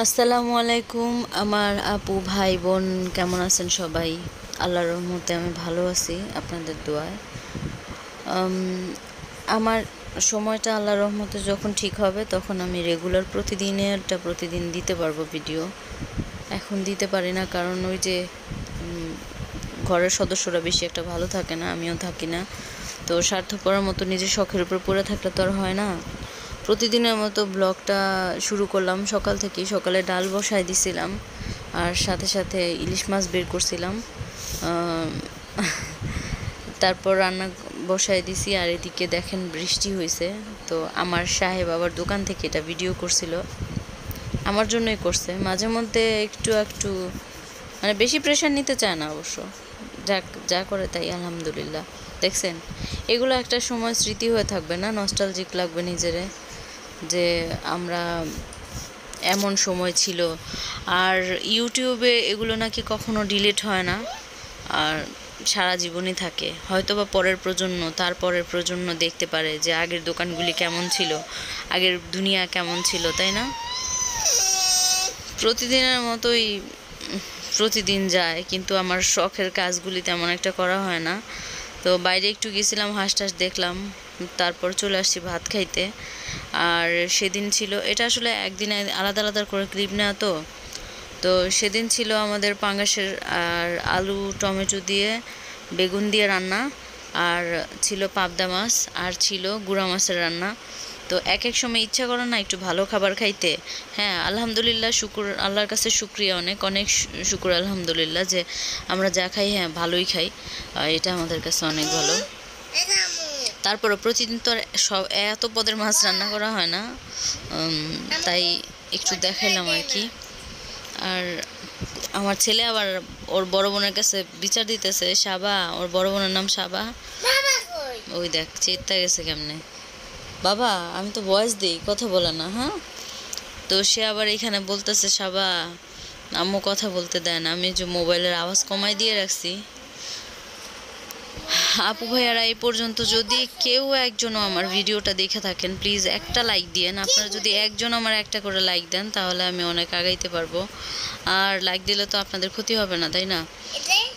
আসসালামু আলাইকুম আমার আপু ভাই বোন কেমন আছেন সবাই? আল্লাহর রহমতে আমি ভালো আছি আপনাদের দোয়ায়। আমার সময়টা আল্লাহর রহমতে যখন ঠিক হবে তখন আমি রেগুলার প্রতিদিন দিতে পারবো ভিডিও। এখন দিতে পারি না কারণ ওই যে ঘরের সদস্যরা বেশি একটা ভালো থাকে না, আমিও থাকি না। তো স্বার্থপরের মতো নিজের শখের উপর পড়ে থাকলে তো আর হয় না। প্রতিদিনের মতো ব্লগটা শুরু করলাম সকাল থেকেই। সকালে ডাল বসাই দিছিলাম আর সাথে সাথে ইলিশ মাছ বের করছিলাম। তারপর রান্না বসাই দিছি আর এদিকে দেখেন বৃষ্টি হয়েছে। তো আমার সাহেব আবার দোকান থেকে এটা ভিডিও করছিল, আমার জন্যই করছে। মাঝে মধ্যে একটু একটু মানে বেশি প্রেশার নিতে চায় না অবশ্য, যা করে তাই আলহামদুলিল্লাহ। দেখছেন, এগুলো একটা সময় স্মৃতি হয়ে থাকবে না, নস্টালজিক লাগবে নিজেরে যে আমরা এমন সময় ছিল। আর ইউটিউবে এগুলো নাকি কখনো ডিলিট হয় না, আর সারা জীবনই থাকে। হয়তো বা পরের প্রজন্ম, তার পরের প্রজন্ম দেখতে পারে যে আগের দোকানগুলি কেমন ছিল, আগের দুনিয়া কেমন ছিল, তাই না? প্রতিদিনের মতোই প্রতিদিন যায়, কিন্তু আমার শখের কাজগুলি তেমন একটা করা হয় না। তো বাইরে একটু গেছিলাম, হাঁস টাস দেখলাম, তারপর চলে আসছি ভাত খাইতে। আর সেদিন ছিল, এটা আসলে একদিনে আলাদা আলাদা করে ক্লিপ নেওয়া তো। তো সেদিন ছিল আমাদের পাঙ্গাসের আর আলু টমেটো দিয়ে বেগুন দিয়ে রান্না, আর ছিল পাবদা মাছ, আর ছিল গুঁড়া মাছের রান্না। তো এক এক সময় ইচ্ছা করে না একটু ভালো খাবার খাইতে। হ্যাঁ, আলহামদুলিল্লাহ, শুকুর আল্লাহর কাছে, শুক্রিয়া, অনেক অনেক শুকুর আলহামদুলিল্লাহ যে আমরা যা খাই, হ্যাঁ ভালোই খাই। এটা আমাদের কাছে অনেক ভালো। তারপরে প্রতিদিন তো আর সব এত পদের মাছ রান্না করা হয় না, তাই একটু দেখাইলাম আর কি। আর আমার ছেলে আবার ওর বড় বোনের কাছে বিচার দিতেছে, সাবা, ওর বড় বোনের নাম সাবা। ওই দেখ চেতা গেছে কেমনে। বাবা, আমি তো ভয়েস দিই, কথা বলে না। হ্যাঁ, তো সে আবার এখানে বলতেছে সাবা, আম্মু কথা বলতে দেয় না। আমি যে মোবাইলের আওয়াজ কমাই দিয়ে রাখছি। আপু ভাইয়ারা, এই পর্যন্ত যদি কেউ একজনও আমার ভিডিওটা দেখে থাকেন, প্লিজ একটা লাইক দিয়েন। আপনারা যদি একজন আমার একটা করে লাইক দেন তাহলে আমি অনেক আগাইতে পারবো। আর লাইক দিলে তো আপনাদের ক্ষতি হবে না, তাই না?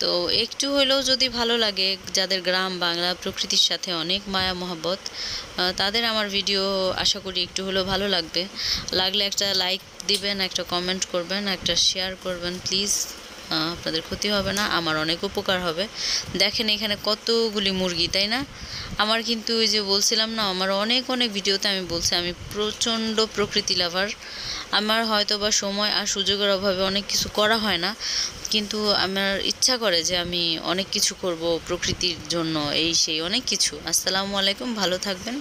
তো একটু হলেও যদি ভালো লাগে, যাদের গ্রাম বাংলা প্রকৃতির সাথে অনেক মায়া মহব্বত, তাদের আমার ভিডিও আশা করি একটু হলেও ভালো লাগবে। লাগলে একটা লাইক দিবেন, একটা কমেন্ট করবেন, একটা শেয়ার করবেন প্লিজ। আপনাদের ক্ষতি হবে না, আমার অনেক উপকার হবে। দেখেন এখানে কতগুলি মুরগি, তাই না? আমার কিন্তু ওই যে বলছিলাম না, আমার অনেক অনেক ভিডিওতে আমি বলছি আমি প্রচণ্ড প্রকৃতি লাভার। আমার হয়তো বা সময় আর সুযোগের অভাবে অনেক কিছু করা হয় না, কিন্তু আমার ইচ্ছা করে যে আমি অনেক কিছু করব প্রকৃতির জন্য, এই সেই অনেক কিছু। আসসালামু আলাইকুম, ভালো থাকবেন।